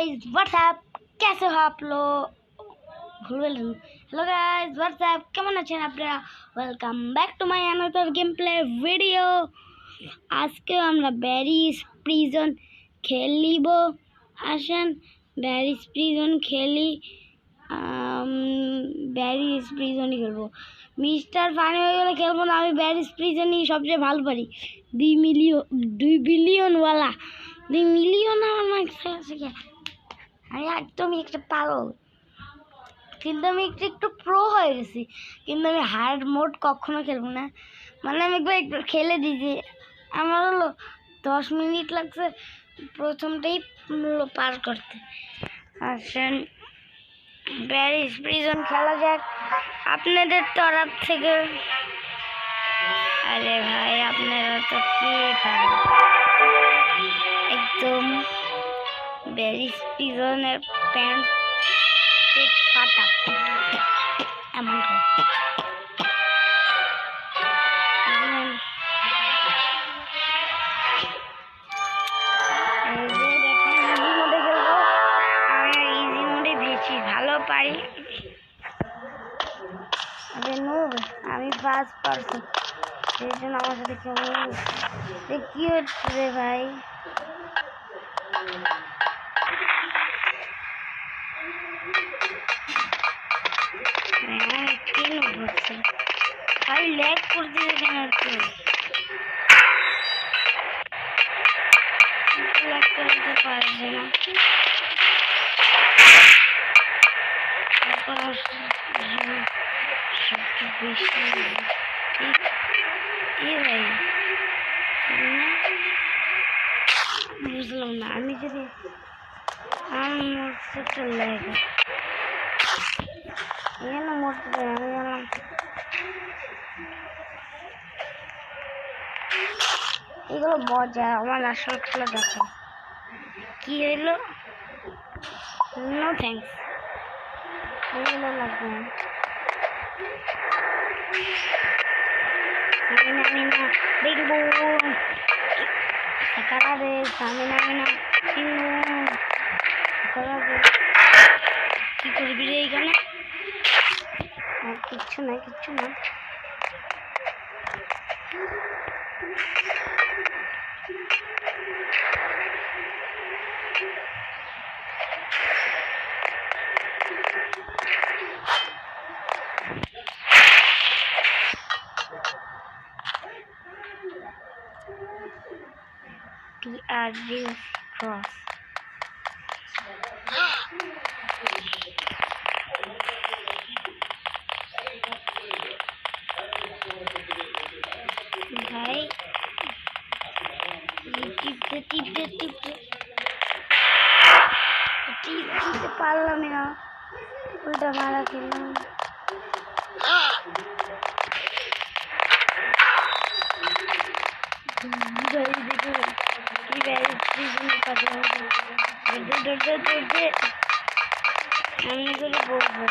Guys WhatsApp कैसे हो आप लोग हेलो गाइस व्हाट्सएप কেমন আছেন আপনারা welcome back to my another game play video আজকে আমরা ব্যারিজ প্রিজন খেলিব আসেন ব্যারিজ প্রিজন খেলি ব্যারিজ প্রিজনই খেলবো মিস্টার ফানি হয়ে গেলে খেলবো না আমি ব্যারিজ প্রিজনই সবচেয়ে ভালো পারি 2 বিলিয়ন ওয়ালা 2 মিলিয়ন আমার মার্কস আছে আমি একদমই একটা পাগল কিন্তু আমি একটু প্রো হয়ে গেছি কিন্তু আমি হার্ড মোড কখনো খেলবো না মানে আমি একটু খেলে দিয়েছি আমার হলো 10 মিনিট লাগছে প্রথমটাই পার করতে আসেন ব্যারিজ প্রিজন খেলা যাক আপনাদের তরফ থেকে আরে ভাই আপনারা তো কি খাবেন একদম ব্যারিজ প্রিজনের প্যান্ট পেট ফাটা এমন ভালো পারি আমি ফার্স্ট পারসন সেই জন্য আমার সাথে খেলবো কি হচ্ছে রে ভাই ভাই ল্যাগ করতে কেন ল্যাগ করতে পারছে না সবচেয়ে বেশি বুঝলাম না আমি যদি মরতে চলে এখানে মরতে আমি গেলাম এগুলো মজা আমার আসল খেলা দেখে কি হইলো নো থ্যাংকস এগুলো লাগবে আমি না দেখবো সাকারে আমি না কি করবি রে এইখানে কিচ্ছু না PRD cross भाई টিপতে পারলাম না উল্টা মারা খেলাম আমি করে বলবো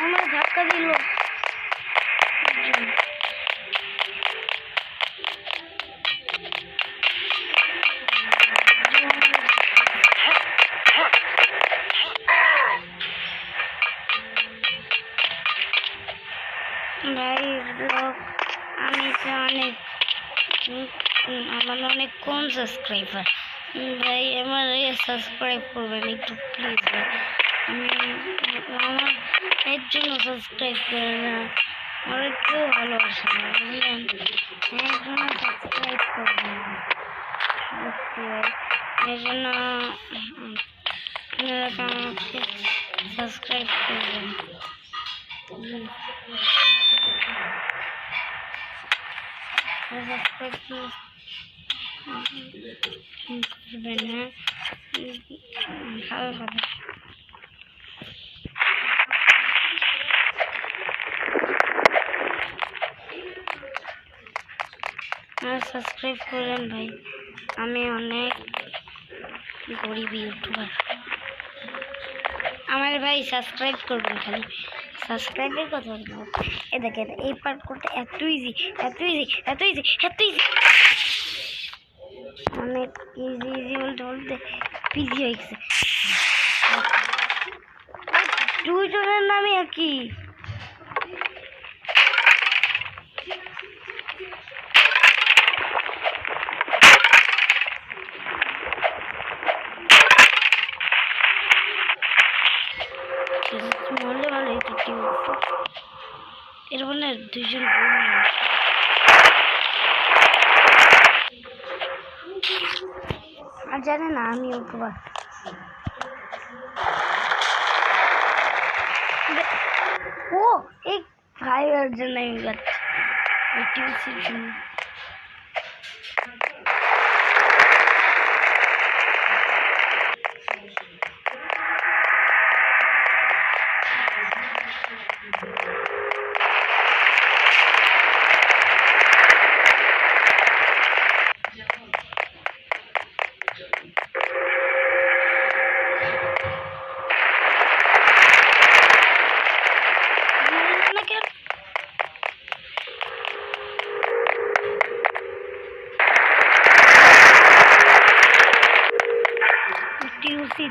আমার ধাক্কা দিল ভাই ব্লগ আমি অনেক আমার অনেক কম সাবস্ক্রাইবার ভাই আমার সাবস্ক্রাইব করবেন একটু প্লিজ ভাই আমার এর জন্য সাবস্ক্রাইব করে না আমার কেউ ভালোবাসে না বুঝলেন এর জন্য সাবস্ক্রাইব করবেন এর জন্য আপনারা আমাকে সাবস্ক্রাইব করবেন সাবস্ক্রাইব করেন ভাই আমি অনেক গরিব ইউটিউবার আমার ভাই সাবস্ক্রাইব করবেন খালি সাবস্ক্রাইবের কথা বলবো। এ দেখেন এই পার্ট করতে এত ইজি, এত ইজি, এত ইজি, এত ইজি, অনেক ইজি ইজি বলতে বলতে পিজি হয়ে গেছে। দুজনের নামে একই। মরলে ভালো হইতো, এরপর না দুজন আর জানে না আমি ওকে ও এই ফাইভের জন্য আমি যাচ্ছি জন্য।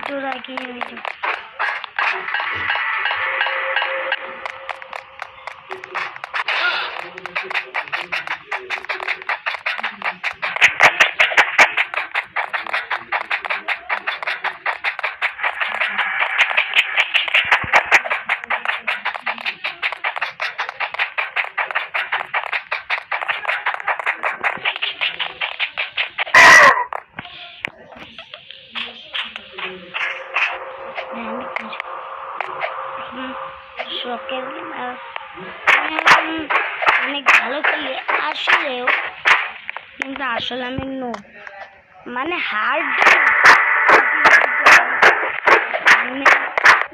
तो रखी है শখের অনেক ভালো খেলি আসলেও, কিন্তু আসলে আমি নো মানে হার্ড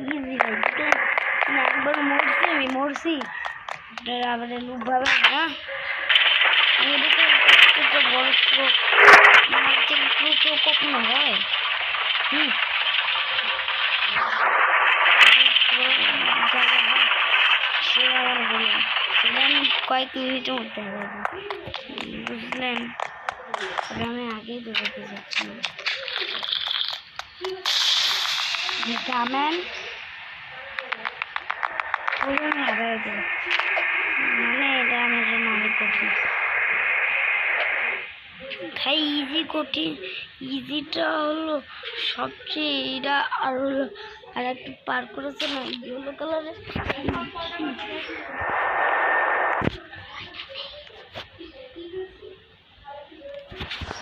ইজি একবার মরছি আবার লুপ ভাবে না বড় কখনো হয়। সেটা আমি কয়েক মিনিটের মধ্যে বুঝলেন, আমি আগেই বোঝাতে চাচ্ছি গ্রামের মানে এটা আমার জন্য অনেক কঠিন ভাই। ইজি কঠিন, ইজিটা হলো সবচেয়ে, এটা আর হলো আর একটু পার করেছে না ইয়েলো কালারের।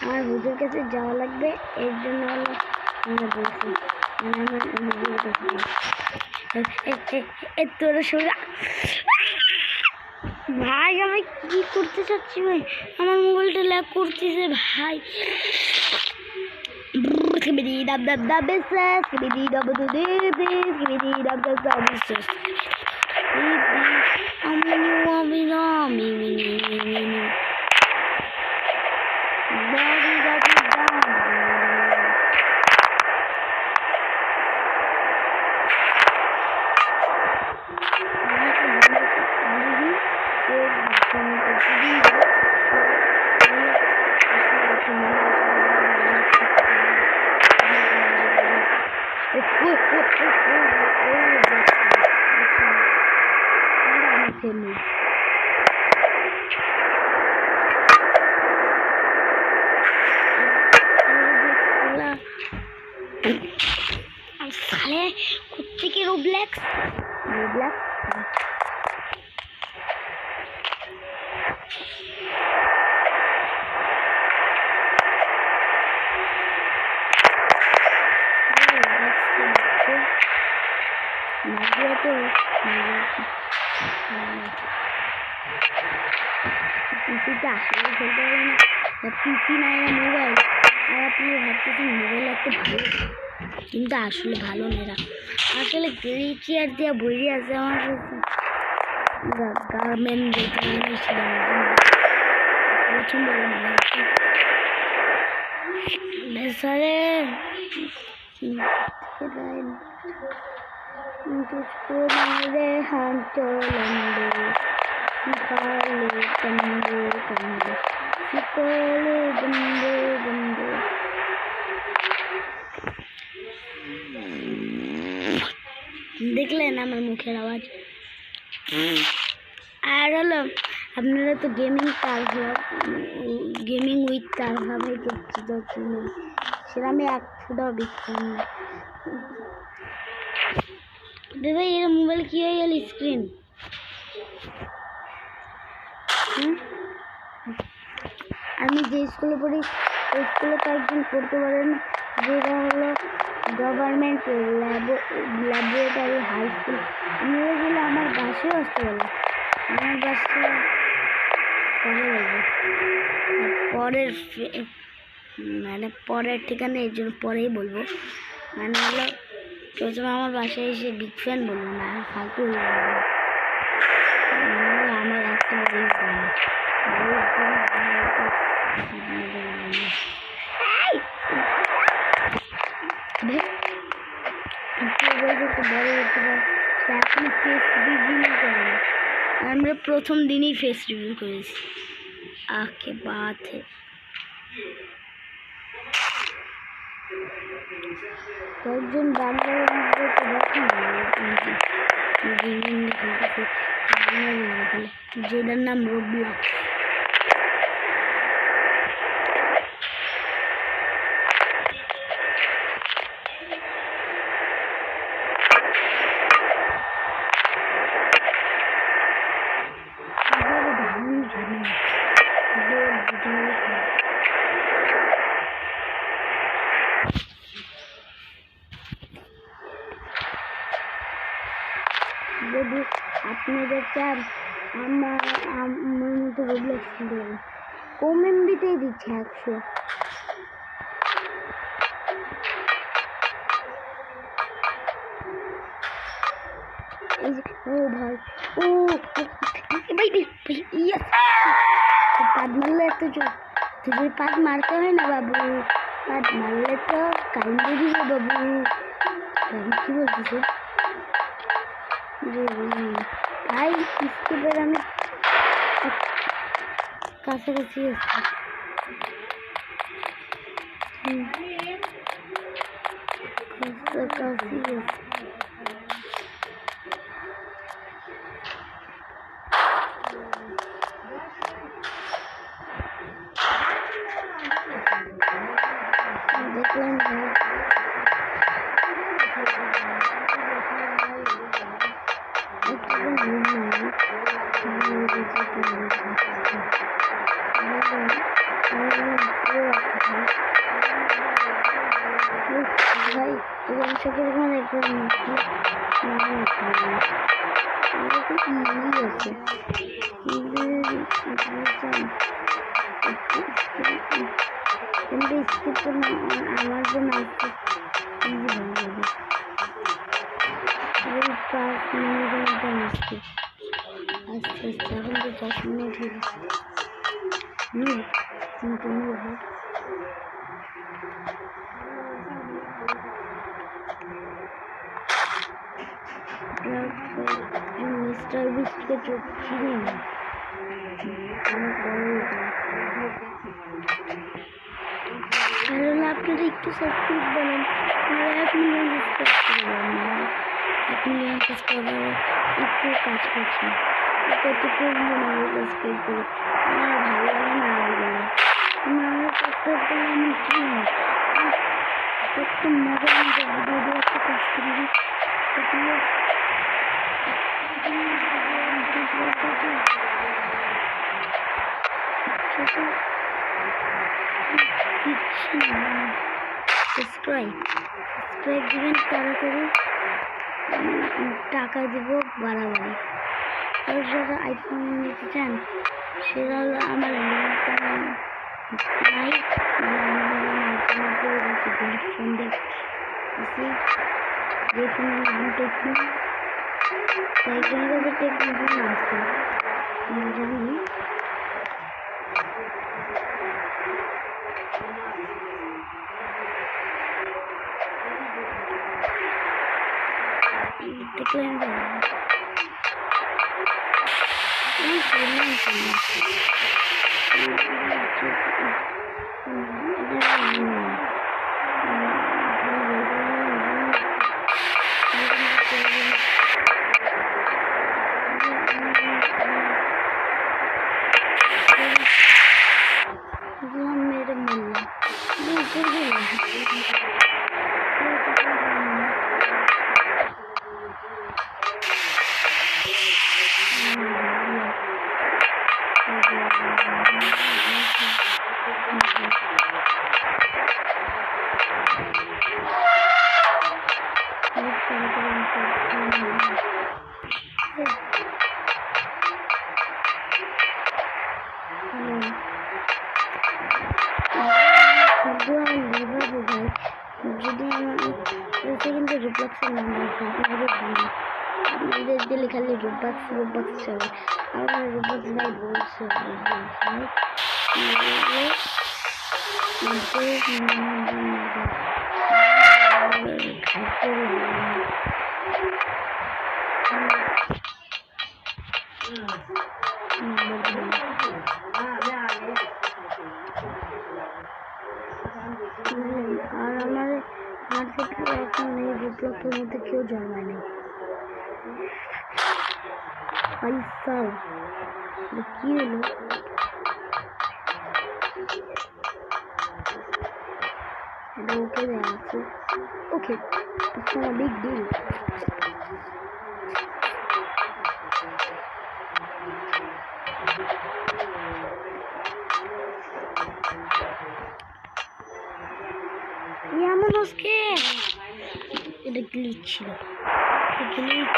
আমার বুঝের কাছে যাওয়া লাগবে, এর জন্য হলো আমরা বলছি তোর সোজা ভাই। আমি কি করতে চাচ্ছি ভাই, আমার মোবাইলটা ল্যাগ করতেছে ভাই। Skibidi dab dab dab business, skibidi dab dab business, skibidi dab dab dab business. साले कुत्ते के रोब्लैक्स কিন্তু আসলে ভালো নেই, আসলে চেয়ার দিয়ে বইয়ে আছে আমার গার্মেন্ট পছন্দ तुझको मेरे हाथों लंबे सिखाले कंधे कंधे सिकोले बंदे बंदे। দেখলেন আমার মুখের আওয়াজ। আর হলো আপনারা তো গেমিং উইথ তারভাবে করছি তো কিনে সেটা আমি এক ফুটাও বিচ্ছি না। দাদা এর মোবাইল কি হয়ে গেল স্ক্রিন? আমি যে স্কুলে পড়ি ওই স্কুলে কয়েকজন পড়তে পারেন, যেটা হলো গভর্নমেন্ট ল্যাবরেটরি হাই স্কুল। ইংরেজিলে আমার বাসেও আসতে বলে, আমার বাসে পরে বলবো পরের মানে পরের ঠিকানা, এর জন্য পরেই বলবো। মানে হলো প্রথমে আমার বাসায় এসে বিগ ফ্যান বলবো না, ফালতু আমার একটা আমরা প্রথম দিনই ফেস রিভিউ করেছি। আকে বাত হে কয়েকজন যেটার নাম রোবলক্স। যদি আপনাদের চান আমার মতো রোবলক্স খেলতে হবে, কম এমবিতেই দিচ্ছে 100। ও ভাই ও ভাই ইয়েস পাদ মারলে এত যদি পাদ মারতে হয় না বাবু, পাদ মারলে তো কাইন্ডে দিবে বাবু। কি বলতেছে ভাই? স্কিপের আমি কাছাকাছি আছি। কাছাকাছি আছে। দেখলাম ভাই কিরকম একদম আমার জন্য আসছে 5 মিনিটের মধ্যে আসছে। আস্তে আস্তে এখন তো 10 মিনিট হয়ে গেছে। মিস্টার বিস্টকে চোখ চিনি না, আপনারা একটু সাবস্ক্রাইব করেন, 1 মিলিয়ন সাবস্ক্রাইবার একটু কাজ করছি, কত করবো না সাবস্ক্রাইব করে। আমার ভালো লাগে না আমার সাবস্ক্রাইব করলে আমি কি হয় কত মজা ভিডিও দিয়ে একটা কাজ করি। সাবস্ক্রাইব দিবেন তাড়াতাড়ি, টাকা দেব বাড়াবাড়ি। আর যারা আইফোন নিতে চান সেটা হলো আমার নাই, ফোন দেখছি যে ফোনের নাম টেকনো, কয়েকজনের কাছে টেকনো ফোন আছে জানি। দেখলেন मेरे मल्ला दिल खाली रूबक्स चले और रूबक्स नहीं बोल सकते और हमारे रूबक्स में क्यों जमा नहीं पैसा क्यों okay, it's not a big deal. Vámonos que এটা গ্লিচ ছিল গ্লিচ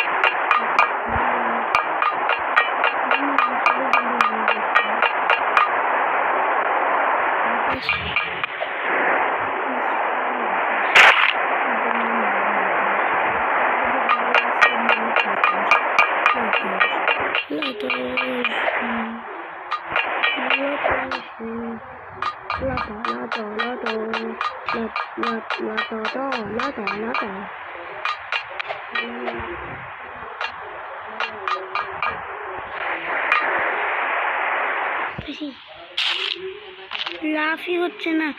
লাফই হচ্ছে না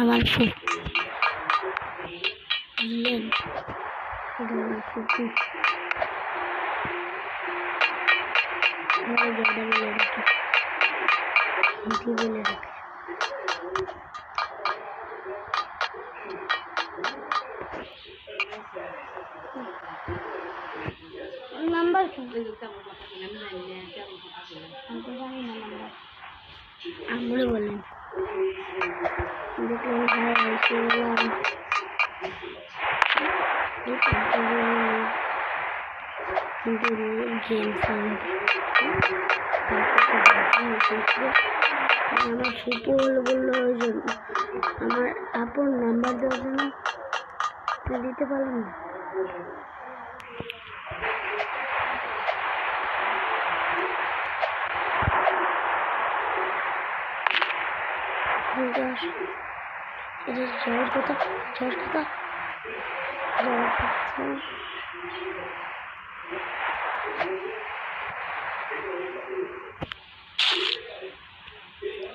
আমার খুব नंबर আমরা বলেন দেখলেন ভাই আইসি কিন্তু গেমস আমার সুপল বললো ওই জন্য আমার আপন নাম্বার দেওয়ার জন্য দিতে পারলাম না এটা যাওয়ার কথা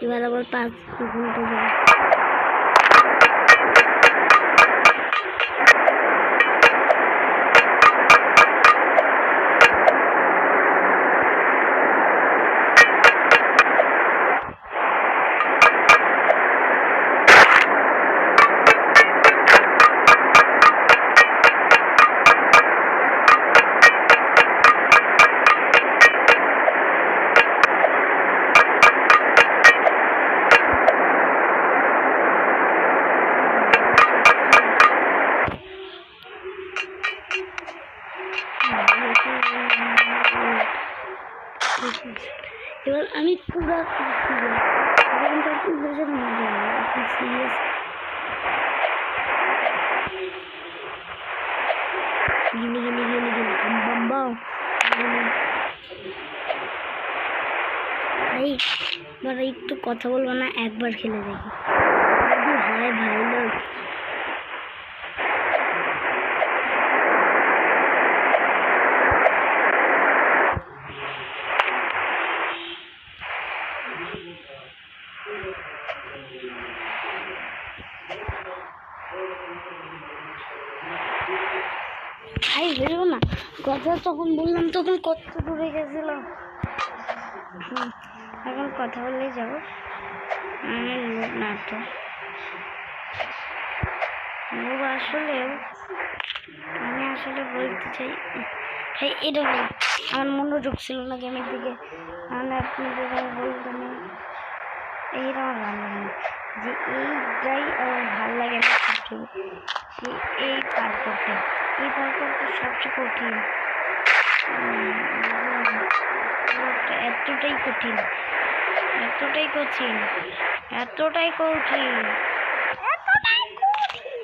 এবার আবার 5 ঘন্টা যাবে এবার আমি পুরো সিরিয়াস ভাই সাথে একটু কথা বলবো না, একবার খেলে দেখি যদি হয় ভাই লোক। ভাই বেরো না, কথা তখন বললাম তখন কত দূরে গেছিলাম। এখন কথা বললেই যাবো না তো আসলে আমি আসলে বলতে চাই ভাই এটা ভাই আমার মনোযোগ ছিল না গেমের দিকে, তাহলে আপনাদের আমি বলতাম এইটা আমার ভালো লাগে না, যে এইটাই আমার ভালো লাগে না যে এই পার্কটা সবচেয়ে কঠিন, এতটাই কঠিন এতটাই কঠিন এতটাই কঠিন এতটাই কঠিন।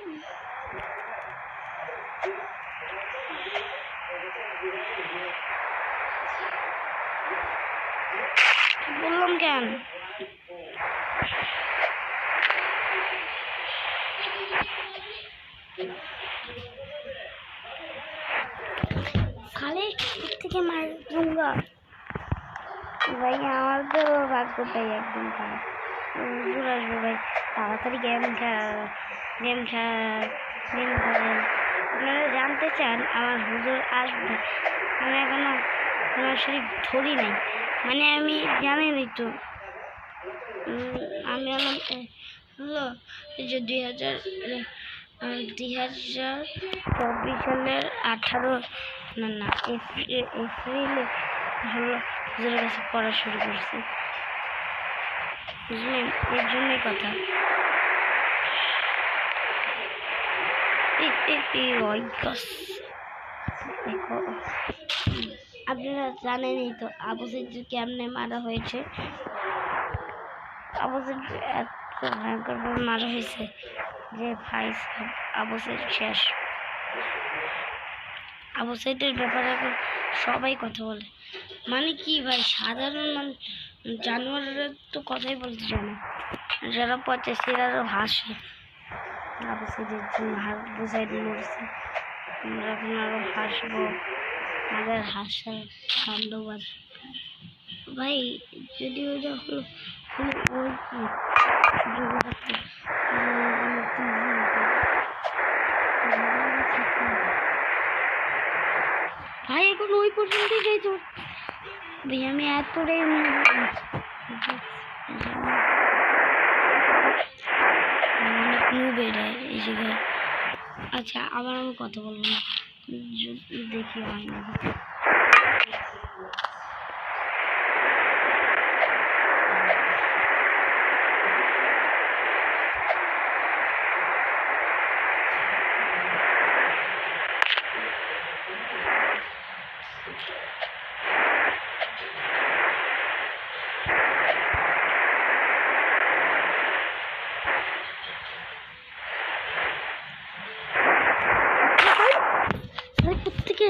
বললাম কেন খালি থেকে মার दूंगा ভাই। আমার তো ভাগ্যটাই একদম খারাপ। হুজুর আসবে ভাই, তাড়াতাড়ি গেম খেলেন। আপনারা জানতে চান আমার হুজুর আসবে, আমি এখনো সরাসরি ধরি নাই, মানে আমি জানিনি তো। আমি হলো যে 2024 সালের 18 না এপ্রিলে হলো হুজুরের কাছে পড়া শুরু করছি, বুঝলেন? এর জন্যই কথা। দেখো আপনারা জানেনই তো আবু সাইদকে কেমনে মারা হয়েছে। আবু সাইদ এত ভয়ঙ্কর ভাবে মারা হয়েছে যে ভাই আবু সাইদ শেষ। আবু সাইদের ব্যাপারে এখন সবাই কথা বলে, মানে কি ভাই সাধারণ মানুষ জানোয়াররা তো কথাই বলতে চায় না, যারা পচে সেরাও হাসে। আবু সাইদের জন্য আবু সাইদ মরছে, আমরা এখন আরো হাসবো, আমাদের হাসার কাণ্ডবাদ ভাই। যদি ওইটা হলো ওই ভাই এখন ওই পর্যন্তই যাইতো ভাই, আমি এতটাই অনেক বেড়ায় এই জায়গায়। আচ্ছা আবার আমি কথা বলবো না, দেখি হয় না। প্রত্যেকে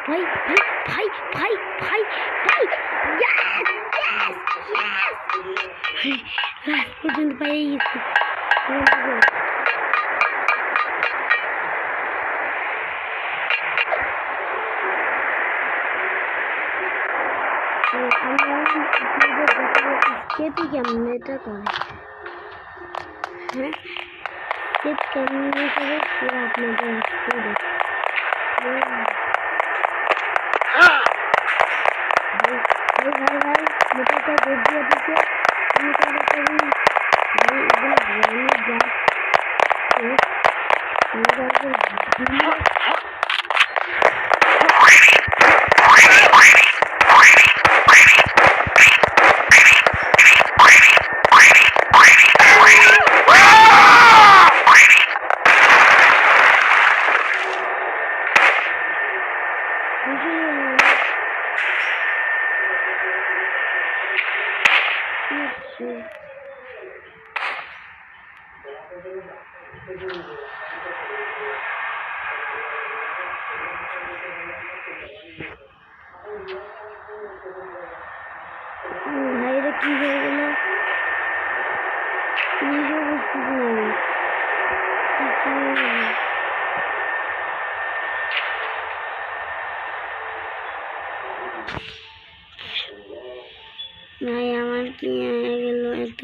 ভাই ভাই ভাই ভাই ভাই ভাই লাস্ট পর্যন্ত পেয়ে গেছি। কেটে কেমন এটা করে, হ্যাঁ স্কেপ কেমন করে সেটা আপনাদের আজকে ভাই মোটাটা বের দিয়ে দিচ্ছে আমি তাড়াতাড়ি ভাই এগুলো গ্রামে যাচ্ছে ভাইরা কি হয়ে গেল নিজেও বুঝতেছি না ভাই আমার কি হয়ে গেল এত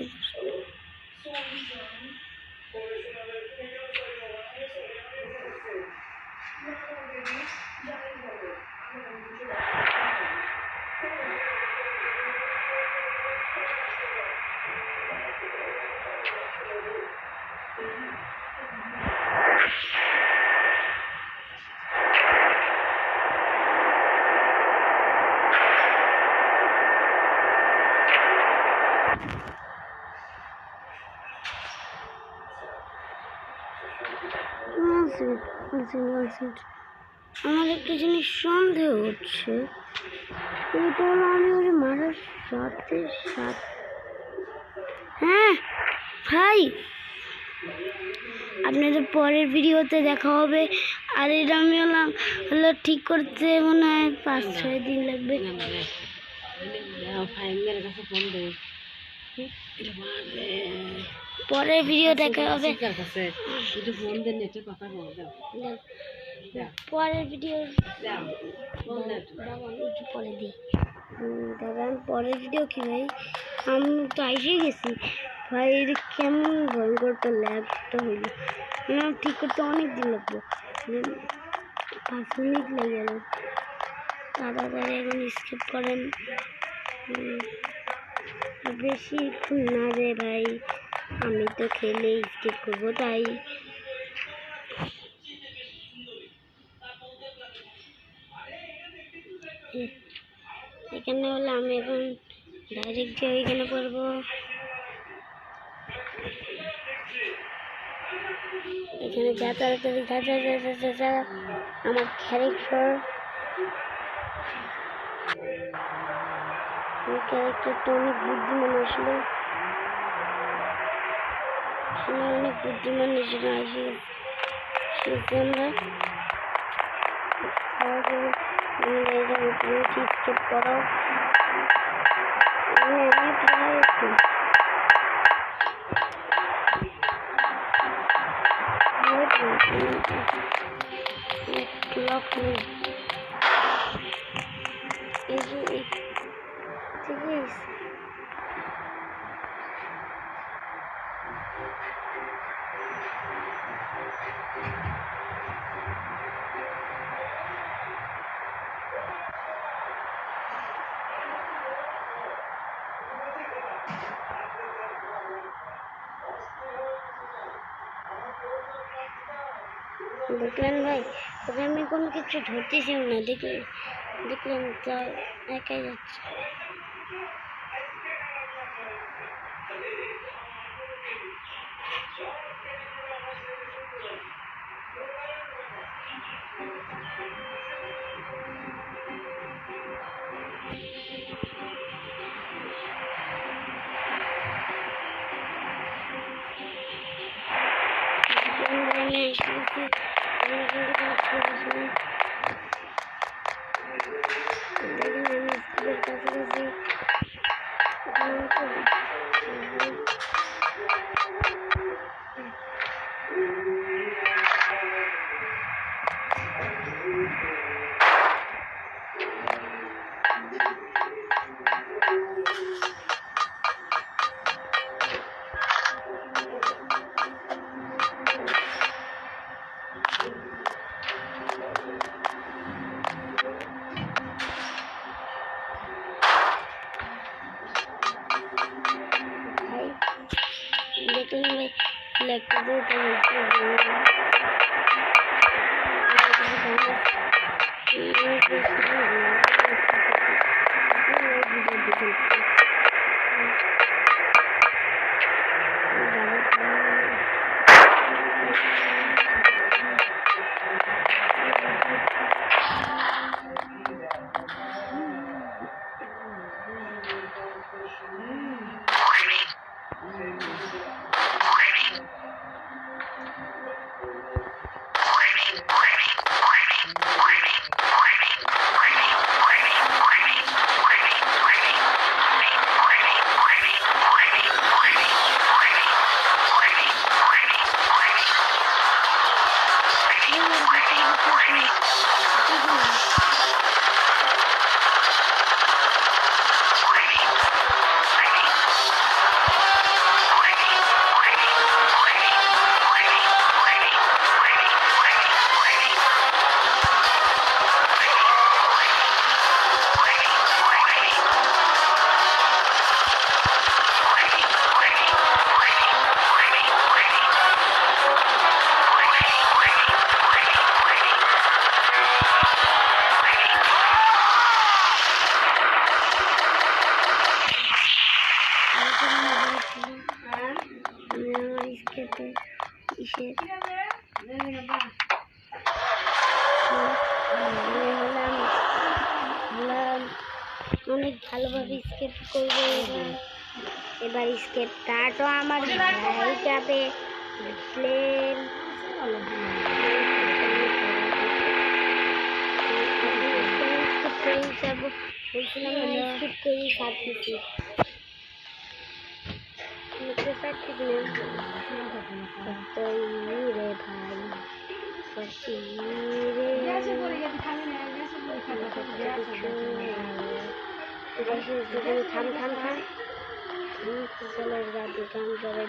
আমার একটা জিনিস সন্দেহ হচ্ছে এটা হলো আমি ওরে মারার সাথে সাথে হ্যাঁ ভাই আপনাদের পরের ভিডিওতে দেখা হবে আর এটা আমি হলো ঠিক করতে মনে হয় 5-6 দিন লাগবে পরের ভিডিও দেখা হবে পরের ভিডিও পরে দিই দাঁড়ান পরের ভিডিও কি ভাই আমি তো এসে গেছি ভাই এটা কেমন ভয়ঙ্কর তো ল্যাবটা হইল ঠিক করতে অনেক দিন লাগবে 5 মিনিট লেগে গেল তাড়াতাড়ি এখন স্কিপ করেন বেশিক্ষণ না রে ভাই আমি তো খেলে স্কিপ করবো তাই এখানে হলে আমি এখন ডাইরেক্ট গিয়ে এখানে করবো এখানে যা তাড়াতাড়ি যা আমার ক্যারেক্টারটা অনেক বুদ্ধিমান আসলো অনেক বুদ্ধিমান এসে আসি আমরা স্কিপ করো অনেক ভালো ক্লক নেই দেখলেন ভাই তবে আমি কোনো কিছু ধরতেছি না দেখলেন তা একাই যাচ্ছে তুমি লিখতে দাও অনেক ভালোভাবে স্কেট করবো এবার স্কেটটা তো আমার ভাই যাবে প্লেন যাবো বলছিলাম স্কেট করি সাথে রে ভাই থাম থাম থাম চলে যাবি কাম করে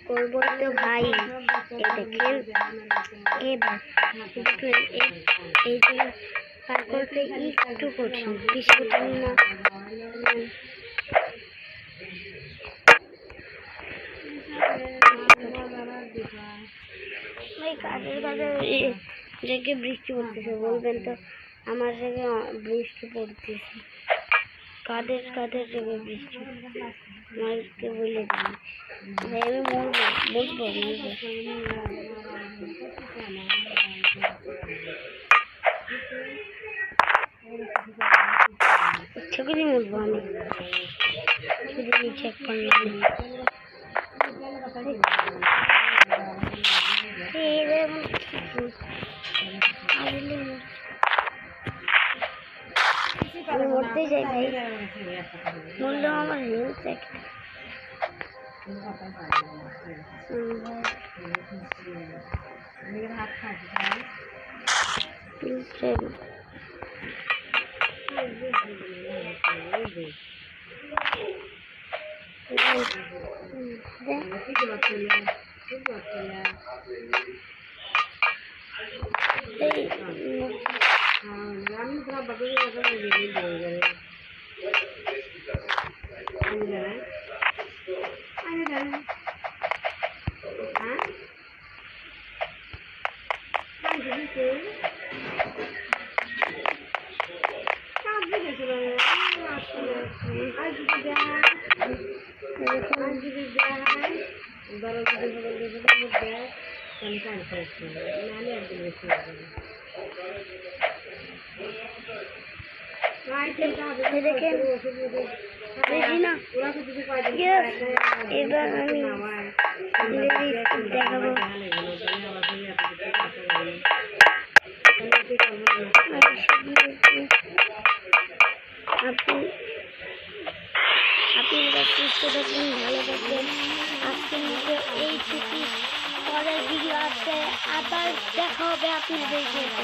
করবো তো ভাই দেখেন এবার এই যে পার করতে একটু কঠিন বেশি কঠিন না কাজের কাজে জায়গায় বৃষ্টি পড়তেছে বলবেন তো আমার জায়গায় বৃষ্টি পড়তেছে কাদের কাদের জায়গায় বৃষ্টি আমাকে বলে দিন ভাই আমি মরবো ইচ্ছা করে মরবো আমি শুধু নিচে এক আমি মরতে চাই ভাই মরলেও আমার হেলথ একটা এবার আমি দেখাবো আপনি সুস্থ থাকবেন ভালো থাকবেন আজকের মধ্যে এইটুকু পরের ভিডিও আসছে আবার দেখা হবে আপনাদের সাথে।